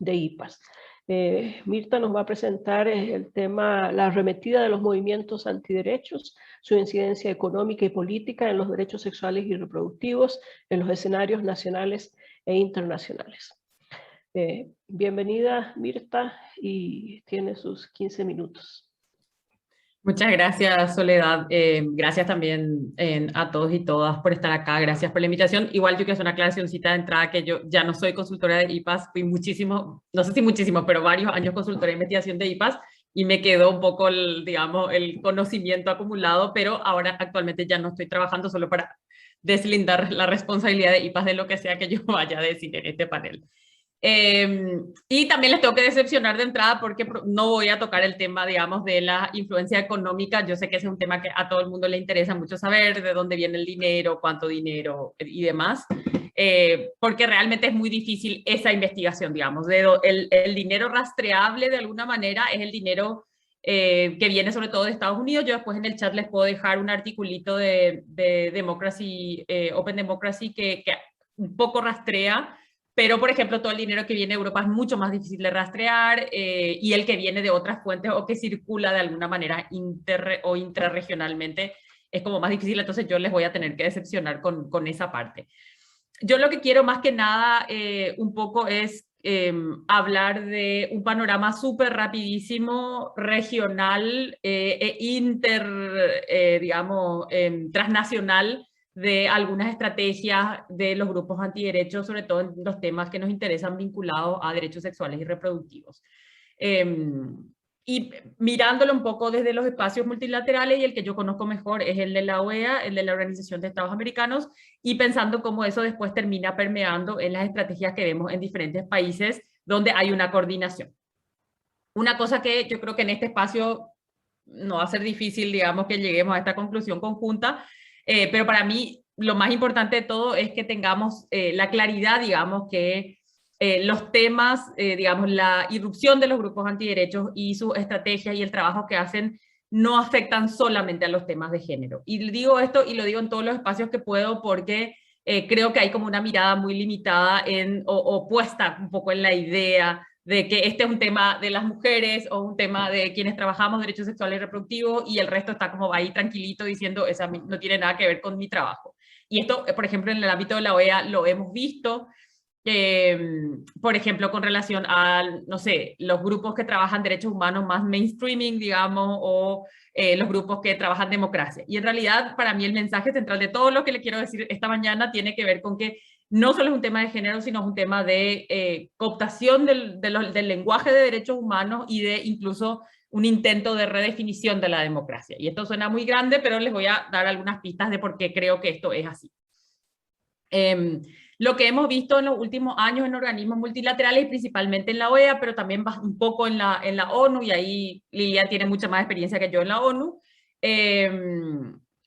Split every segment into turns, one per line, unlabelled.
de IPAS. Mirta nos va a presentar el tema, la arremetida de los movimientos antiderechos, su incidencia económica y política en los derechos sexuales y reproductivos en los escenarios nacionales e internacionales. Bienvenida, Mirta, y tiene sus 15 minutos.
Muchas gracias, Soledad. Gracias también a todos y todas por estar acá. Gracias por la invitación. Igual yo quiero hacer una aclaracióncita de entrada que yo ya no soy consultora de IPAS. Fui muchísimo, no sé si muchísimo, pero varios años consultora de investigación de IPAS y me quedó un poco, digamos, el conocimiento acumulado, pero ahora actualmente ya no estoy trabajando solo para deslindar la responsabilidad de IPAS de lo que sea que yo vaya a decir en este panel. Y también les tengo que decepcionar de entrada porque no voy a tocar el tema, digamos, de la influencia económica. Yo sé que ese es un tema que a todo el mundo le interesa mucho saber, de dónde viene el dinero, cuánto dinero y demás, porque realmente es muy difícil esa investigación, digamos. El dinero rastreable de alguna manera es el dinero que viene sobre todo de Estados Unidos. Yo después en el chat les puedo dejar un articulito de Democracy, Open Democracy, que un poco rastrea. Pero, por ejemplo, todo el dinero que viene de Europa es mucho más difícil de rastrear y el que viene de otras fuentes o que circula de alguna manera o intrarregionalmente es como más difícil. Entonces yo les voy a tener que decepcionar con esa parte. Yo lo que quiero más que nada un poco es hablar de un panorama súper rapidísimo, regional digamos, transnacional, de algunas estrategias de los grupos antiderechos, sobre todo en los temas que nos interesan vinculados a derechos sexuales y reproductivos. Y mirándolo un poco desde los espacios multilaterales, y el que yo conozco mejor es el de la OEA, el de la Organización de Estados Americanos, y pensando cómo eso después termina permeando en las estrategias que vemos en diferentes países donde hay una coordinación. Una cosa que yo creo que en este espacio no va a ser difícil, digamos, que lleguemos a esta conclusión conjunta, pero para mí lo más importante de todo es que tengamos la claridad, digamos, que los temas, digamos, la irrupción de los grupos antiderechos y sus estrategias y el trabajo que hacen no afectan solamente a los temas de género. Y digo esto y lo digo en todos los espacios que puedo porque creo que hay como una mirada muy limitada o puesta un poco en la idea de que este es un tema de las mujeres o un tema de quienes trabajamos derechos sexuales y reproductivos y el resto está como ahí tranquilito diciendo esa no tiene nada que ver con mi trabajo. Y esto, por ejemplo, en el ámbito de la OEA lo hemos visto, por ejemplo, con relación a, no sé, los grupos que trabajan derechos humanos más mainstreaming, digamos, o los grupos que trabajan democracia. Y en realidad, para mí el mensaje central de todo lo que le quiero decir esta mañana tiene que ver con que no solo es un tema de género, sino es un tema de cooptación del lenguaje de derechos humanos y de incluso un intento de redefinición de la democracia. Y esto suena muy grande, pero les voy a dar algunas pistas de por qué creo que esto es así. Lo que hemos visto en los últimos años en organismos multilaterales, principalmente en la OEA, pero también un poco en la ONU, y ahí Lilia tiene mucha más experiencia que yo en la ONU,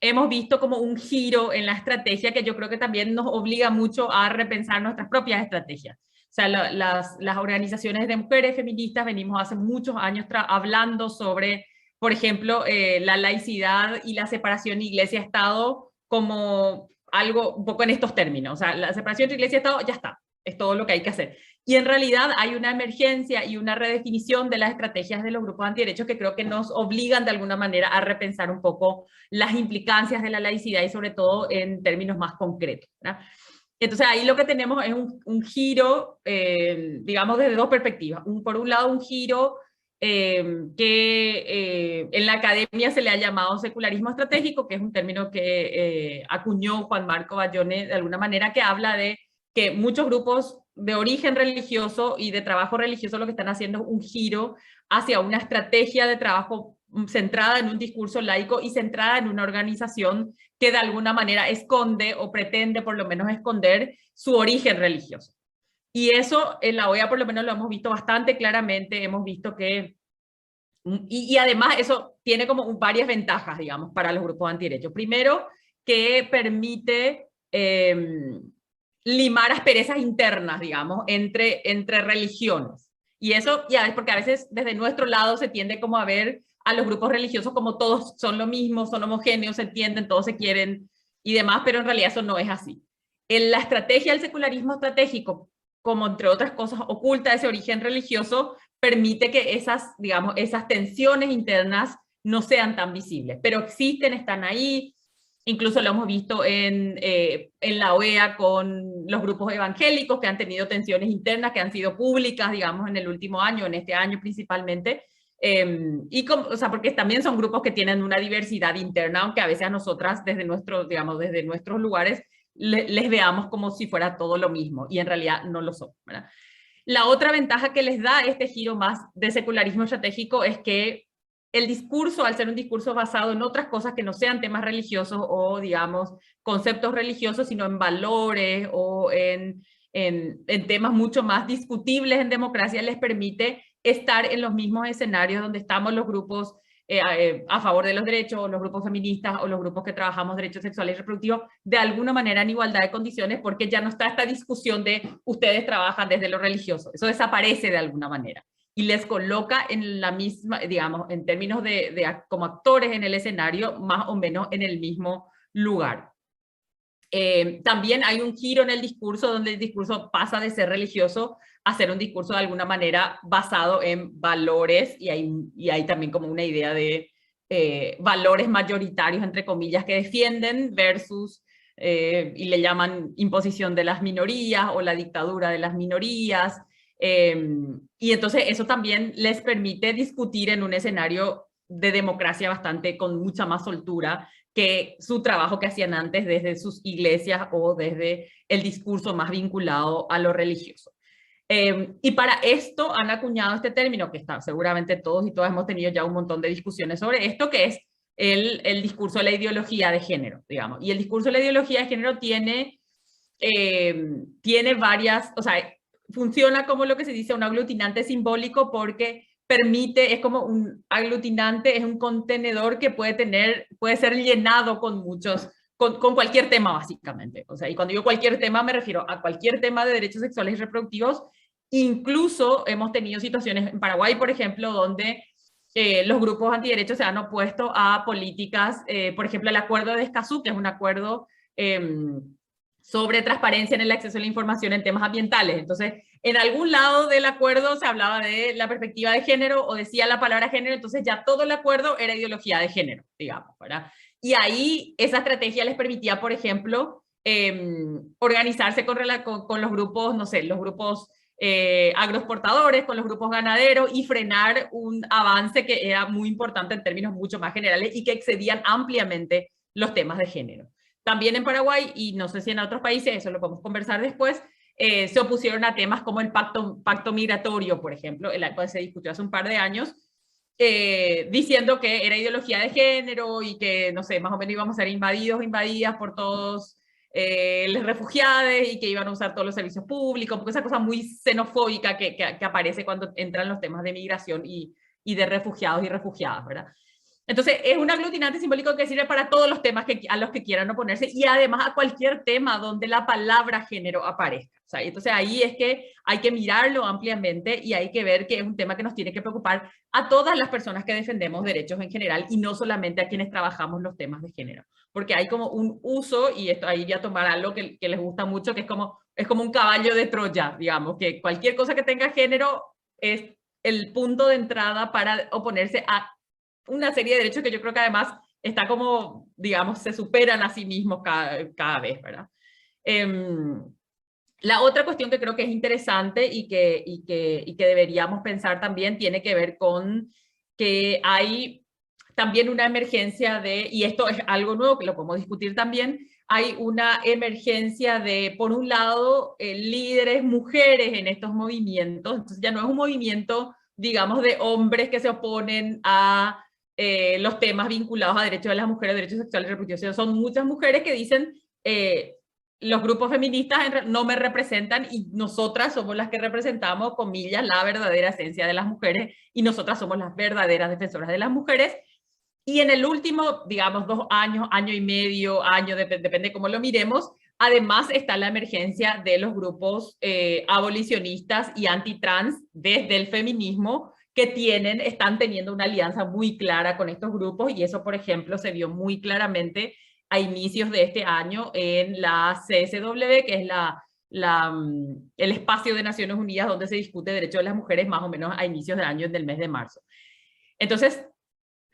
hemos visto como un giro en la estrategia que yo creo que también nos obliga mucho a repensar nuestras propias estrategias. O sea, las organizaciones de mujeres feministas venimos hace muchos años hablando sobre, por ejemplo, la laicidad y la separación iglesia-estado como algo un poco en estos términos. O sea, la separación entre iglesia y Estado ya está, es todo lo que hay que hacer. Y en realidad hay una emergencia y una redefinición de las estrategias de los grupos antiderechos que creo que nos obligan de alguna manera a repensar un poco las implicancias de la laicidad y sobre todo en términos más concretos, ¿verdad? Entonces ahí lo que tenemos es un giro, digamos, desde dos perspectivas. Por un lado, un giro que en la academia se le ha llamado secularismo estratégico, que es un término que acuñó Juan Marco Bayone de alguna manera, que habla de que muchos grupos de origen religioso y de trabajo religioso lo que están haciendo es un giro hacia una estrategia de trabajo centrada en un discurso laico y centrada en una organización que de alguna manera esconde o pretende por lo menos esconder su origen religioso. Y eso en la OEA por lo menos lo hemos visto bastante claramente, hemos visto que, y además eso tiene como varias ventajas, digamos, para los grupos antiderechos. Primero, que permite limar asperezas internas, digamos, entre religiones. Y eso, ya es porque a veces desde nuestro lado se tiende como a ver a los grupos religiosos como todos son lo mismo, son homogéneos, se entienden, todos se quieren y demás, pero en realidad eso no es así. En la estrategia del secularismo estratégico como entre otras cosas oculta ese origen religioso, permite que esas, digamos, esas tensiones internas no sean tan visibles, pero existen, están ahí. Incluso lo hemos visto en la OEA con los grupos evangélicos que han tenido tensiones internas que han sido públicas, digamos, en el último año, en este año principalmente. O sea, porque también son grupos que tienen una diversidad interna, aunque a veces a nosotras, desde digamos, desde nuestros lugares, les veamos como si fuera todo lo mismo, y en realidad no lo son, ¿verdad? La otra ventaja que les da este giro más de secularismo estratégico es que el discurso, al ser un discurso basado en otras cosas que no sean temas religiosos o, digamos, conceptos religiosos, sino en valores o en temas mucho más discutibles en democracia, les permite estar en los mismos escenarios donde estamos los grupos a favor de los derechos, o los grupos feministas, o los grupos que trabajamos derechos sexuales y reproductivos, de alguna manera en igualdad de condiciones, porque ya no está esta discusión de ustedes trabajan desde lo religioso. Eso desaparece de alguna manera y les coloca en la misma, digamos, en términos como actores en el escenario, más o menos en el mismo lugar. También hay un giro en el discurso donde el discurso pasa de ser religioso a ser un discurso de alguna manera basado en valores, y hay también como una idea de valores mayoritarios, entre comillas, que defienden versus, y le llaman imposición de las minorías o la dictadura de las minorías. Y entonces eso también les permite discutir en un escenario de democracia bastante, con mucha más soltura que su trabajo que hacían antes desde sus iglesias o desde el discurso más vinculado a lo religioso. Y para esto han acuñado este término que seguramente todos y todas hemos tenido ya un montón de discusiones sobre esto, que es el discurso de la ideología de género, digamos. Y el discurso de la ideología de género tiene varias, o sea, funciona como lo que se dice un aglutinante simbólico, porque permite, es como un aglutinante, es un contenedor que puede ser llenado con con cualquier tema básicamente. O sea, y cuando digo cualquier tema me refiero a cualquier tema de derechos sexuales y reproductivos. Incluso hemos tenido situaciones en Paraguay, por ejemplo, donde los grupos antiderechos se han opuesto a políticas, por ejemplo, el acuerdo de Escazú, que es un acuerdo sobre transparencia en el acceso a la información en temas ambientales. Entonces, en algún lado del acuerdo se hablaba de la perspectiva de género o decía la palabra género, entonces ya todo el acuerdo era ideología de género, digamos, ¿verdad? Y ahí esa estrategia les permitía, por ejemplo, organizarse con los grupos, no sé, los grupos agroexportadores, con los grupos ganaderos, y frenar un avance que era muy importante en términos mucho más generales y que excedían ampliamente los temas de género. También en Paraguay, y no sé si en otros países, eso lo podemos conversar después, se opusieron a temas como el pacto migratorio, por ejemplo, el cual se discutió hace un par de años, diciendo que era ideología de género y que, no sé, más o menos íbamos a ser invadidos o invadidas por todos los refugiados, y que iban a usar todos los servicios públicos, porque esa cosa muy xenofóbica que aparece cuando entran los temas de migración y de refugiados y refugiadas, ¿verdad? Entonces, es un aglutinante simbólico que sirve para todos los temas a los que quieran oponerse, y además a cualquier tema donde la palabra género aparezca. O sea, entonces ahí es que hay que mirarlo ampliamente y hay que ver que es un tema que nos tiene que preocupar a todas las personas que defendemos derechos en general, y no solamente a quienes trabajamos los temas de género. Porque hay como un uso, y esto ahí voy a tomar algo que les gusta mucho, que es como un caballo de Troya, digamos, que cualquier cosa que tenga género es el punto de entrada para oponerse a una serie de derechos que yo creo que además está como, digamos, se superan a sí mismos cada vez, ¿verdad? La otra cuestión que creo que es interesante y que deberíamos pensar también tiene que ver con que hay también una emergencia y esto es algo nuevo que lo podemos discutir también, hay una emergencia de, por un lado, líderes mujeres en estos movimientos. Entonces ya no es un movimiento, digamos, de hombres que se oponen a los temas vinculados a derechos de las mujeres, derechos sexuales y reproductivos. Son muchas mujeres que dicen, los grupos feministas no me representan, y nosotras somos las que representamos, comillas, la verdadera esencia de las mujeres, y nosotras somos las verdaderas defensoras de las mujeres. Y en el último, digamos, 2 años, año y medio, depende cómo lo miremos, además está la emergencia de los grupos abolicionistas y antitrans desde el feminismo, que están teniendo una alianza muy clara con estos grupos, y eso, por ejemplo, se vio muy claramente a inicios de este año en la CSW, que es el espacio de Naciones Unidas donde se discute derechos de las mujeres más o menos a inicios del año, del mes de marzo. Entonces,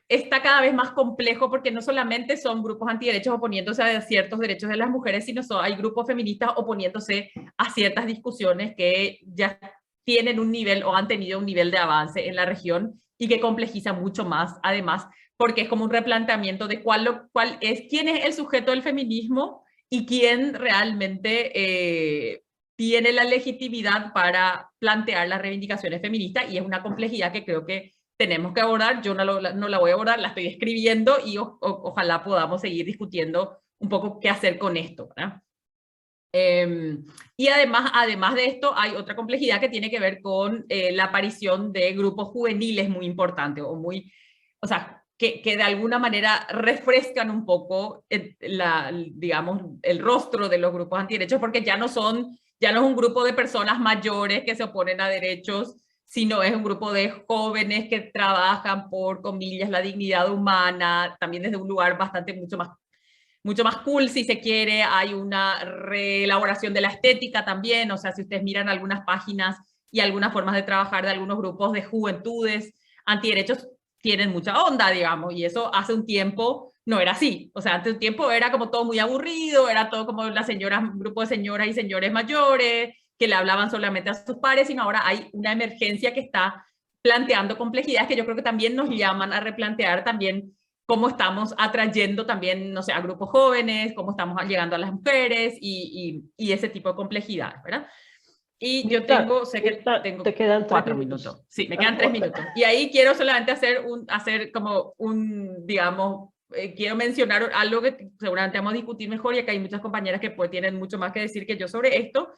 está cada vez más complejo porque no solamente son grupos antiderechos oponiéndose a ciertos derechos de las mujeres, sino hay grupos feministas oponiéndose a ciertas discusiones que ya tienen un nivel o han tenido un nivel de avance en la región y que complejiza mucho más, además, porque es como un replanteamiento de quién es el sujeto del feminismo y quién realmente tiene la legitimidad para plantear las reivindicaciones feministas, y es una complejidad que creo que tenemos que abordar. Yo no la voy a abordar, la estoy escribiendo y ojalá podamos seguir discutiendo un poco qué hacer con esto, ¿verdad? Y además de esto, hay otra complejidad que tiene que ver con la aparición de grupos juveniles muy importantes, o sea, que de alguna manera refrescan un poco digamos, el rostro de los grupos antiderechos, porque ya no es un grupo de personas mayores que se oponen a derechos, sino es un grupo de jóvenes que trabajan por, comillas, la dignidad humana, también desde un lugar mucho más cool, si se quiere. Hay una reelaboración de la estética también, o sea, si ustedes miran algunas páginas y algunas formas de trabajar de algunos grupos de juventudes antiderechos, tienen mucha onda, digamos, y eso hace un tiempo no era así. O sea, hace un tiempo era como todo muy aburrido, era todo como las señoras, un grupo de señoras y señores mayores que le hablaban solamente a sus pares, sino ahora hay una emergencia que está planteando complejidades que yo creo que también nos llaman a replantear también cómo estamos atrayendo también, no sé, a grupos jóvenes, cómo estamos llegando a las mujeres y ese tipo de complejidades, ¿verdad? Y
Mirta,
yo sé que tengo
te quedan
4 minutos. Sí, me quedan 3
ok.
minutos. Y ahí quiero solamente digamos, quiero mencionar algo que seguramente vamos a discutir mejor, y acá hay muchas compañeras que pues tienen mucho más que decir que yo sobre esto.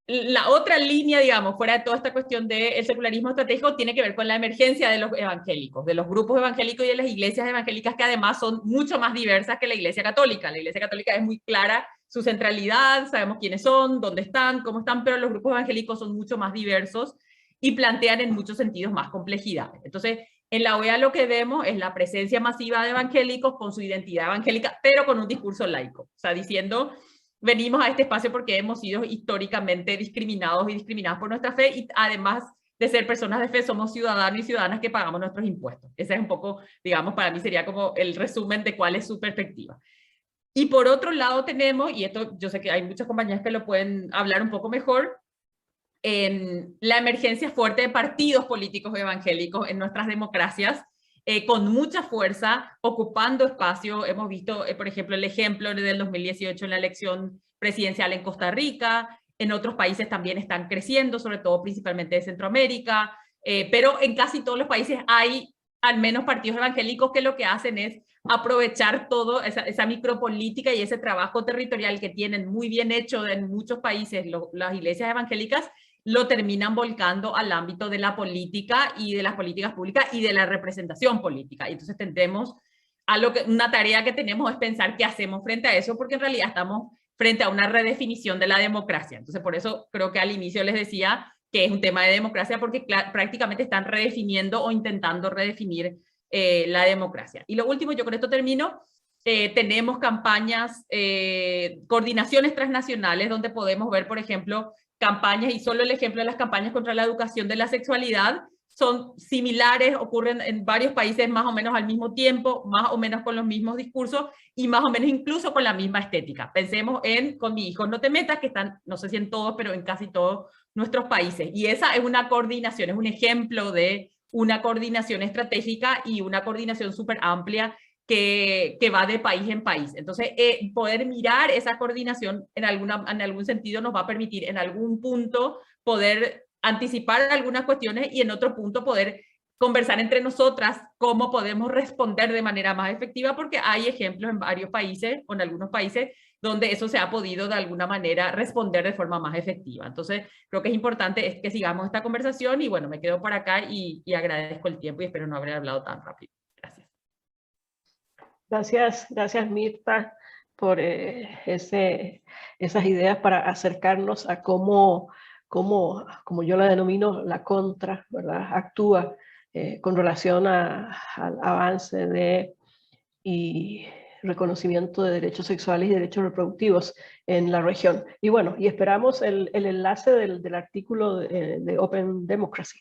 La otra línea, digamos, fuera de toda esta cuestión del secularismo estratégico, tiene que ver con la emergencia de los evangélicos, de los grupos evangélicos y de las iglesias evangélicas, que además son mucho más diversas que la Iglesia Católica. La Iglesia Católica es muy clara su centralidad, sabemos quiénes son, dónde están, cómo están, pero los grupos evangélicos son mucho más diversos y plantean en muchos sentidos más complejidades. Entonces, en la OEA lo que vemos es la presencia masiva de evangélicos con su identidad evangélica, pero con un discurso laico, o sea, diciendo: venimos a este espacio porque hemos sido históricamente discriminados y discriminadas por nuestra fe, y además de ser personas de fe, somos ciudadanos y ciudadanas que pagamos nuestros impuestos. Ese es un poco, digamos, para mí sería como el resumen de cuál es su perspectiva. Y por otro lado tenemos, y esto yo sé que hay muchas compañías que lo pueden hablar un poco mejor, en la emergencia fuerte de partidos políticos evangélicos en nuestras democracias, con mucha fuerza, ocupando espacio. Hemos visto, por ejemplo, el ejemplo del 2018 en la elección presidencial en Costa Rica. En otros países también están creciendo, sobre todo principalmente de Centroamérica, pero en casi todos los países hay al menos partidos evangélicos que lo que hacen es aprovechar toda esa micropolítica y ese trabajo territorial que tienen muy bien hecho en muchos países las iglesias evangélicas, lo terminan volcando al ámbito de la política y de las políticas públicas y de la representación política. Y entonces tendremos una tarea que tenemos es pensar qué hacemos frente a eso, porque en realidad estamos frente a una redefinición de la democracia. Entonces, por eso creo que al inicio les decía que es un tema de democracia, porque prácticamente están redefiniendo o intentando redefinir la democracia. Y lo último, yo con esto termino, tenemos campañas, coordinaciones transnacionales, donde podemos ver, por ejemplo, campañas, y solo el ejemplo de las campañas contra la educación de la sexualidad, son similares, ocurren en varios países más o menos al mismo tiempo, más o menos con los mismos discursos y más o menos incluso con la misma estética. Pensemos en Con mi hijo no te metas, que están, no sé si en todos, pero en casi todos nuestros países. Y esa es una coordinación, es un ejemplo de una coordinación estratégica y una coordinación súper amplia que va de país en país. Entonces, poder mirar esa coordinación en algún sentido nos va a permitir en algún punto poder anticipar algunas cuestiones y en otro punto poder conversar entre nosotras cómo podemos responder de manera más efectiva, porque hay ejemplos en varios países o en algunos países donde eso se ha podido de alguna manera responder de forma más efectiva. Entonces, creo que es importante que sigamos esta conversación y bueno, me quedo por acá y agradezco el tiempo y espero no haber hablado tan rápido. Gracias.
Gracias Mirta por esas ideas para acercarnos a cómo yo la denomino, la contra, ¿verdad? Actúa con relación al avance reconocimiento de derechos sexuales y derechos reproductivos en la región. Y bueno, y esperamos el enlace del artículo de Open Democracy.